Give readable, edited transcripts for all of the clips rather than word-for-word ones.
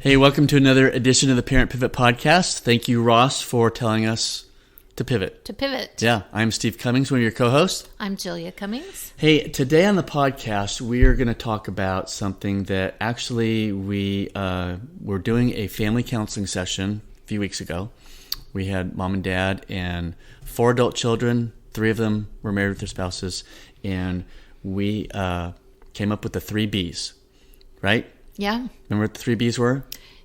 Hey, welcome to another edition of the Parent Pivot Podcast. Thank you, Ross, for telling us to pivot. To pivot. Yeah, I'm Steve Cummings, one of your co-hosts. I'm Julia Cummings. Hey, today on the podcast, we are going to talk about something that actually we were doing a family counseling session a few weeks ago. We had mom and dad and 4 adult children. 3 of them were married with their spouses. And we came up with the 3 Bs, right? Yeah. Remember what the 3 Bs were?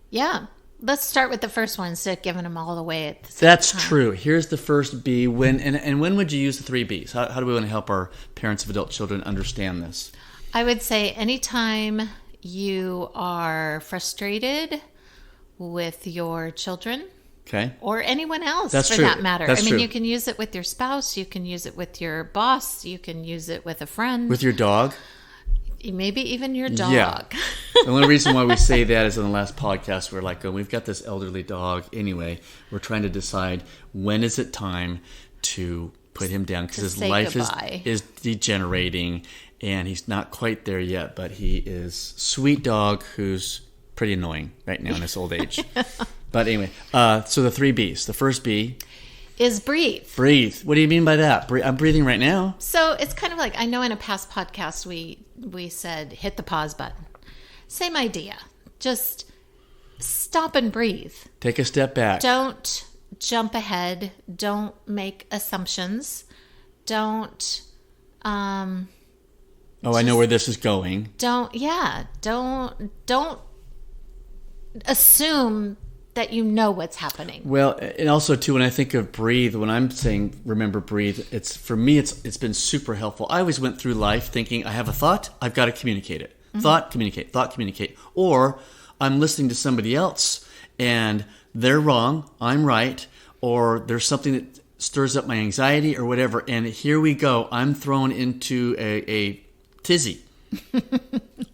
Yeah. Let's start with the first one instead of giving them all away at the same That's time. true. Here's the first B. When would you use the 3 Bs? How do we want to help our parents of adult children understand this? I would say anytime you are frustrated with your children, Okay. or anyone else That's for true. that matter. That's I mean, true. you can use it with your spouse, you can use it with your boss, you can use it with a friend, With your dog? maybe even your dog. Yeah. The only reason why we say that is in the last podcast, we're like, oh, we've got this elderly dog. Anyway, we're trying to decide when is it time to put him down because his say life goodbye. is degenerating and he's not quite there yet, but he is sweet dog who's pretty annoying right now in his old age. But anyway, so the 3 Bs. The first B Is breathe. breathe. What do you mean by that? I'm breathing right now. So it's kind of like, I know in a past podcast we said hit the pause button. Same idea. Just stop and breathe. Take a step back. Don't jump ahead. Don't make assumptions. Don't I know where this is going. don't assume that you know what's happening. Well, and also too, when I think of breathe, when I'm saying remember breathe, it's for me, it's been super helpful. I always went through life thinking I have a thought, I've got to communicate it. Mm-hmm. Thought, communicate. Or I'm listening to somebody else and they're wrong, I'm right, or there's something that stirs up my anxiety or whatever, and here we go. I'm thrown into a tizzy.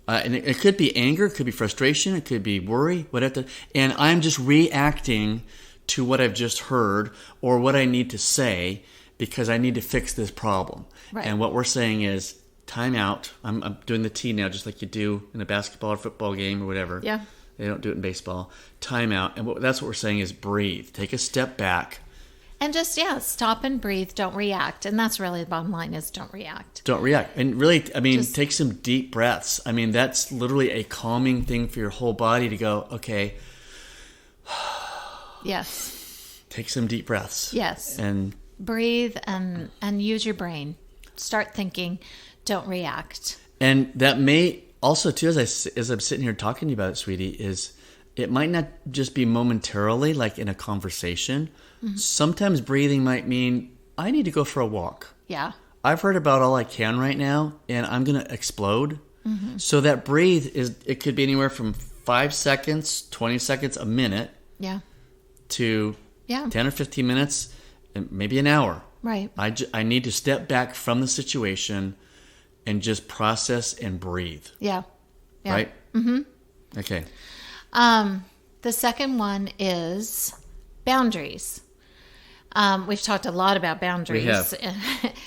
And it could be anger, it could be frustration, it could be worry, whatever. And I'm just reacting to what I've just heard or what I need to say because I need to fix this problem. Right. And what we're saying is time out. I'm doing the T now, just like you do in a basketball or football game or whatever. Yeah. They don't do it in baseball. Time out. And that's what we're saying is breathe. Take a step back. And just, stop and breathe. Don't react. And that's really the bottom line is don't react. Don't react. And really, I mean, take some deep breaths. I mean, that's literally a calming thing for your whole body to go, okay. Yes. Take some deep breaths. Yes. And breathe and use your brain. Start thinking. Don't react. And that may also, too, as I'm sitting here talking to you about it, sweetie, is it might not just be momentarily, like in a conversation. Mm-hmm. Sometimes breathing might mean I need to go for a walk. Yeah. I've heard about all I can right now, and I'm going to explode. Mm-hmm. So that breathe it could be anywhere from 5 seconds, 20 seconds, a minute. Yeah. To 10 or 15 minutes, and maybe an hour. Right. I need to step back from the situation and just process and breathe. Yeah. Right? Mm-hmm. Okay. The second one is boundaries. We've talked a lot about boundaries. We have.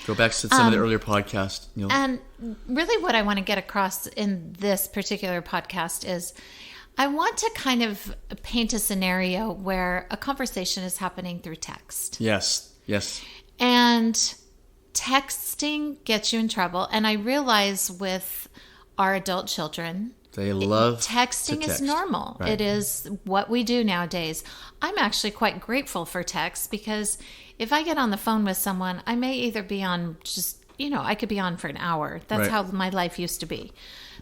Go back to some of the earlier podcasts. And really what I want to get across in this particular podcast is I want to kind of paint a scenario where a conversation is happening through text. Yes. And texting gets you in trouble. And I realize with our adult children, they love texting is normal. Right. It is what we do nowadays. I'm actually quite grateful for text because if I get on the phone with someone, I may either be on I could be on for an hour. That's right. how my life used to be.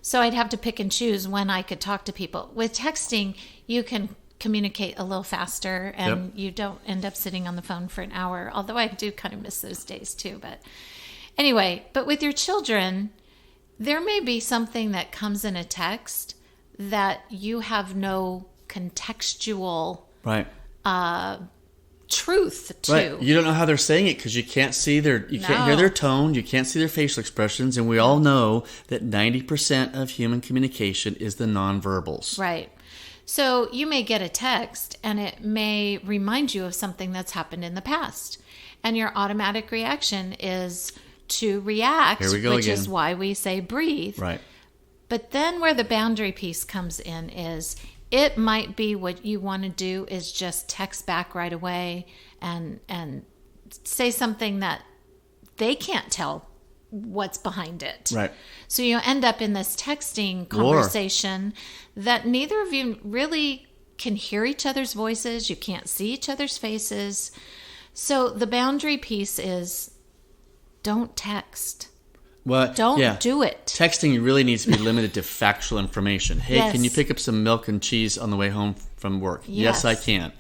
So I'd have to pick and choose when I could talk to people. With texting, you can communicate a little faster and you don't end up sitting on the phone for an hour, although I do kind of miss those days too. But anyway, with your children, there may be something that comes in a text that you have no contextual truth to. Right. You don't know how they're saying it because you can't see can't hear their tone, you can't see their facial expressions, and we all know that 90% of human communication is the nonverbals. Right. So you may get a text and it may remind you of something that's happened in the past. And your automatic reaction is to react, which again. is why we say breathe. Right. But then where the boundary piece comes in is it might be what you want to do is just text back right away and say something that they can't tell what's behind it. Right. So you end up in this texting conversation that neither of you really can hear each other's voices. You can't see each other's faces. So the boundary piece is don't text. Well, don't do it. Texting really needs to be limited to factual information. Hey, Yes. can you pick up some milk and cheese on the way home from work? Yes, I can.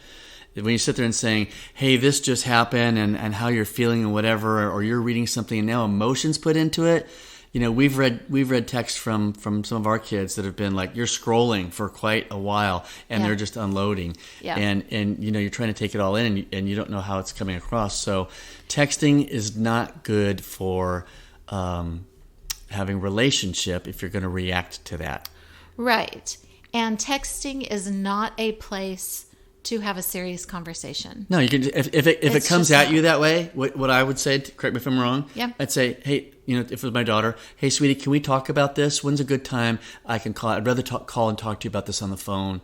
When you sit there and saying, hey, this just happened and how you're feeling and whatever, or you're reading something and now emotions put into it. We've read texts from some of our kids that have been like, you're scrolling for quite a while and they're just unloading. Yeah. And you're trying to take it all in and you don't know how it's coming across. So texting is not good for having relationship if you're going to react to that. Right. And texting is not a place to have a serious conversation. No, you can. If it comes at you that way, what I would say, correct me if I'm wrong. Yeah. I'd say, hey, if it was my daughter, hey, sweetie, can we talk about this? When's a good time I can call? I'd rather call and talk to you about this on the phone,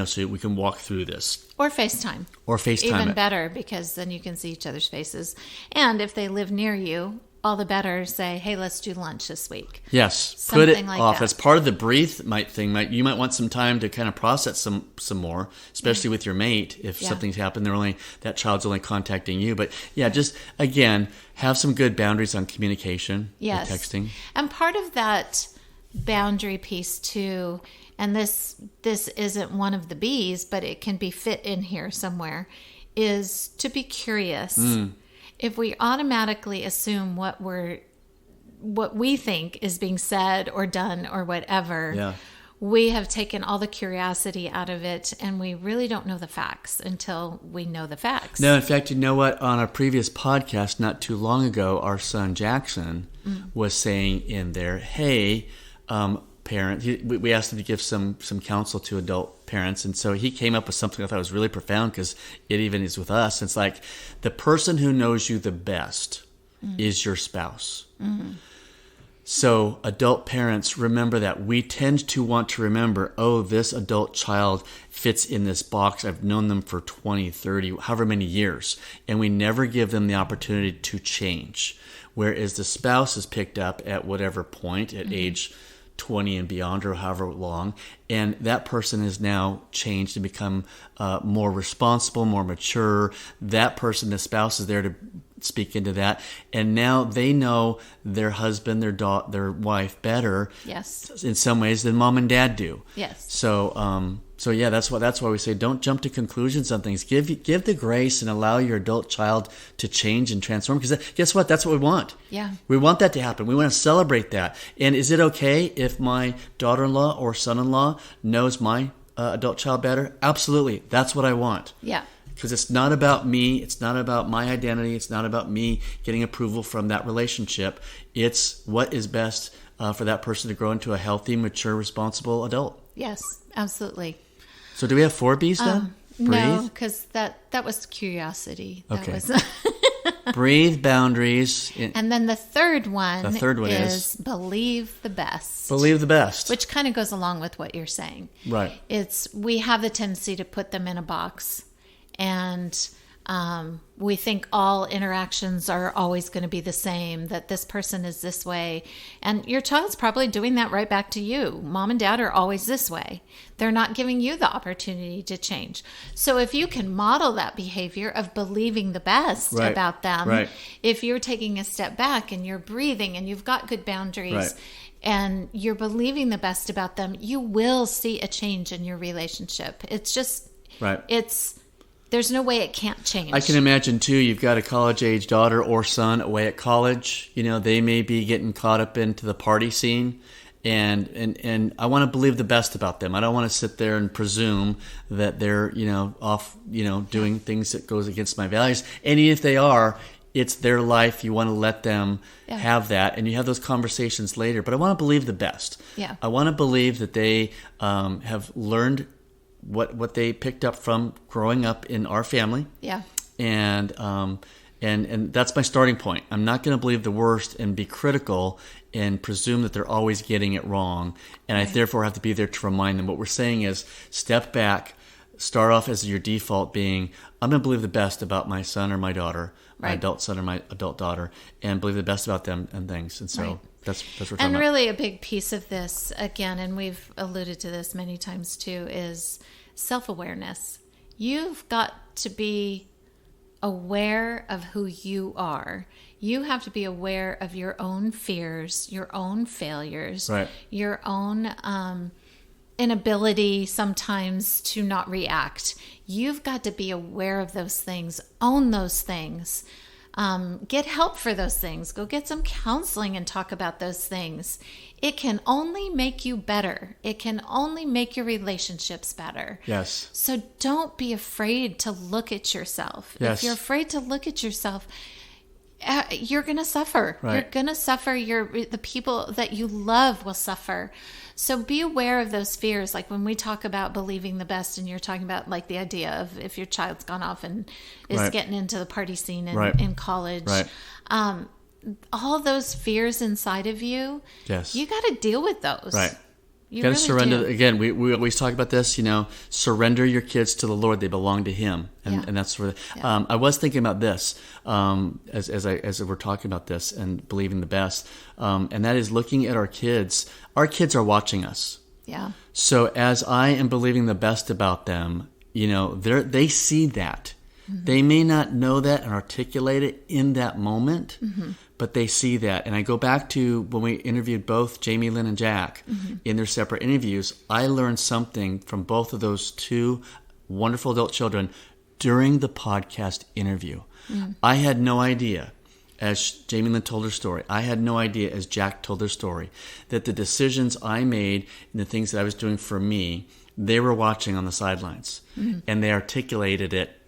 so we can walk through this. Or FaceTime. Even better, because then you can see each other's faces. And if they live near you, all the better. Say, hey, let's do lunch this week. Yes, Something put it like off. that. As part of the breathe thing. You might want some time to kind of process some more, especially with your mate. If something's happened, that child's only contacting you. But just again, have some good boundaries on communication. Yes, with texting. And part of that boundary piece too, and this isn't one of the B's, but it can be fit in here somewhere, is to be curious. If we automatically assume what we think is being said or done or whatever, we have taken all the curiosity out of it, and we really don't know the facts until we know the facts. No, in fact, you know what? On a previous podcast not too long ago, our son Jackson was saying in there, hey, parent, we asked him to give some counsel to adult parents, and so he came up with something I thought was really profound, because it even is with us. It's like the person who knows you the best is your spouse. So adult parents, remember that. We tend to want to remember, this adult child fits in this box. I've known them for 20, 30, however many years, and we never give them the opportunity to change. Whereas the spouse is picked up at whatever point, at age 20 and beyond, or however long, and that person is now changed and become more responsible, more mature. That person, the spouse, is there to speak into that, and now they know their husband, their wife better, in some ways, than mom and dad do. So that's why we say don't jump to conclusions on things. Give the grace and allow your adult child to change and transform, because guess what? That's what we want. We want that to happen. We want to celebrate that. And is it okay if my daughter-in-law or son-in-law knows my adult child better? Absolutely. That's what I want. Because it's not about me. It's not about my identity. It's not about me getting approval from that relationship. It's what is best for that person to grow into a healthy, mature, responsible adult. Yes, absolutely. So do we have 4 B's then? No, because that was curiosity. That was breathe, boundaries. And then the third one is believe the best. Believe the best. Which kind of goes along with what you're saying. Right. We have the tendency to put them in a box, and we think all interactions are always going to be the same, that this person is this way. And your child's probably doing that right back to you. Mom and dad are always this way. They're not giving you the opportunity to change. So if you can model that behavior of believing the best about them, if you're taking a step back and you're breathing and you've got good boundaries and you're believing the best about them, you will see a change in your relationship. It's just, there's no way it can't change. I can imagine, too, you've got a college-age daughter or son away at college. They may be getting caught up into the party scene, and I want to believe the best about them. I don't want to sit there and presume that they're, off, doing things that goes against my values. And even if they are, it's their life. You want to let them have that, and you have those conversations later. But I want to believe the best. I want to believe that they have learned what they picked up from growing up in our family, and And that's my starting point. I'm not going to believe the worst and be critical and presume that they're always getting it wrong. And I therefore have to be there to remind them. What we're saying is step back, start off as your default being, I'm going to believe the best about my son or my daughter, my adult son or my adult daughter, and believe the best about them and things. And so that's what we're talking about. And really a big piece of this, again, and we've alluded to this many times too, is self-awareness. You've got to be aware of who you are. You have to be aware of your own fears, your own failures, your own inability sometimes to not react. You've got to be aware of those things, own those things, get help for those things, go get some counseling and talk about those things. It can only make you better. It can only make your relationships better. Yes. So don't be afraid to look at yourself. Yes. If you're afraid to look at yourself, you're going to suffer. Right. You're going to suffer. The people that you love will suffer. So be aware of those fears. Like when we talk about believing the best, and you're talking about like the idea of if your child's gone off and is getting into the party scene in college. Right. All those fears inside of you, you got to deal with those. Right. You got to really surrender. do. Again, we always talk about this, surrender your kids to the Lord. They belong to Him. And that's where, I was thinking about this, as we're talking about this and believing the best. And that is looking at our kids. Our kids are watching us. Yeah. So as I am believing the best about them, they see that. Mm-hmm. They may not know that and articulate it in that moment, but they see that. And I go back to when we interviewed both Jamie Lynn and Jack in their separate interviews. I learned something from both of those two wonderful adult children during the podcast interview. I had no idea, as Jamie Lynn told her story, I had no idea, as Jack told their story, that the decisions I made and the things that I was doing for me, they were watching on the sidelines. And they articulated it,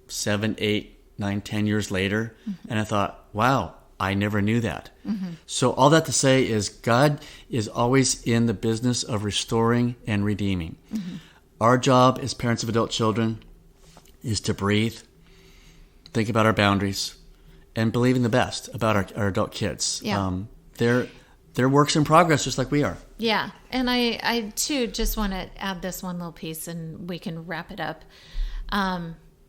7, 8, 9, 10 years later? And I thought, wow, I never knew that. So all that to say is God is always in the business of restoring and redeeming. Our job as parents of adult children is to breathe, think about our boundaries, and believe in the best about our adult kids. Yeah. They're works in progress just like we are. Yeah. And I too just want to add this one little piece and we can wrap it up.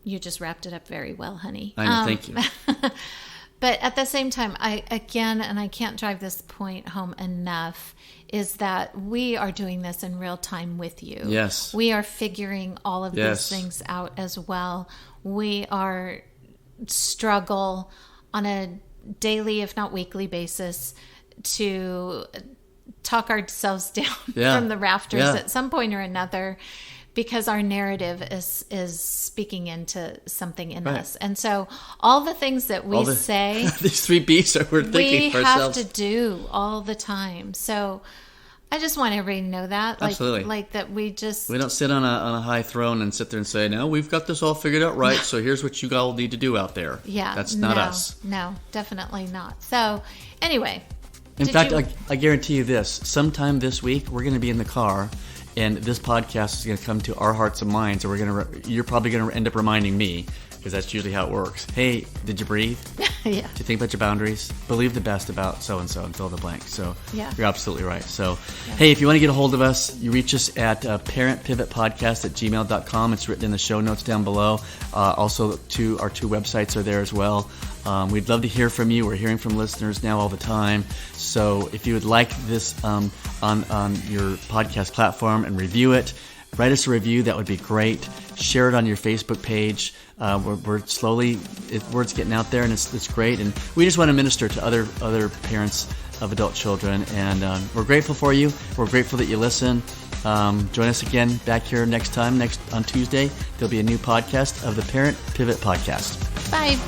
You just wrapped it up very well, honey. I know, thank you. But at the same time, I can't drive this point home enough, is that we are doing this in real time with you. Yes. We are figuring all of these things out as well. We are struggle on a daily, if not weekly basis to talk ourselves down from the rafters at some point or another, because our narrative is speaking into something in us. And so all the things that we say, these 3 B's that we're thinking for ourselves, we have to do all the time. So I just want everybody to know that. Absolutely. Like that we don't sit on a high throne and sit there and say, no, we've got this all figured out right, so here's what you all need to do out there. Yeah. That's not us. No, definitely not. So anyway. In fact, I guarantee you this. Sometime this week, we're going to be in the car, and this podcast is going to come to our hearts and minds, and you're probably going to end up reminding me, because that's usually how it works. Hey, did you breathe? Did you think about your boundaries? Believe the best about so-and-so and fill the blank. So you're absolutely right. So, hey, if you want to get a hold of us, you reach us at parentpivotpodcast@gmail.com. It's written in the show notes down below. Also, our 2 websites are there as well. We'd love to hear from you. We're hearing from listeners now all the time. So if you would like this on your podcast platform and review it, write us a review. That would be great. Share it on your Facebook page. We're slowly, word's getting out there, and it's great. And we just want to minister to other parents of adult children. And we're grateful for you. We're grateful that you listen. Join us again back here next on Tuesday. There'll be a new podcast of the Parent Pivot Podcast. Bye.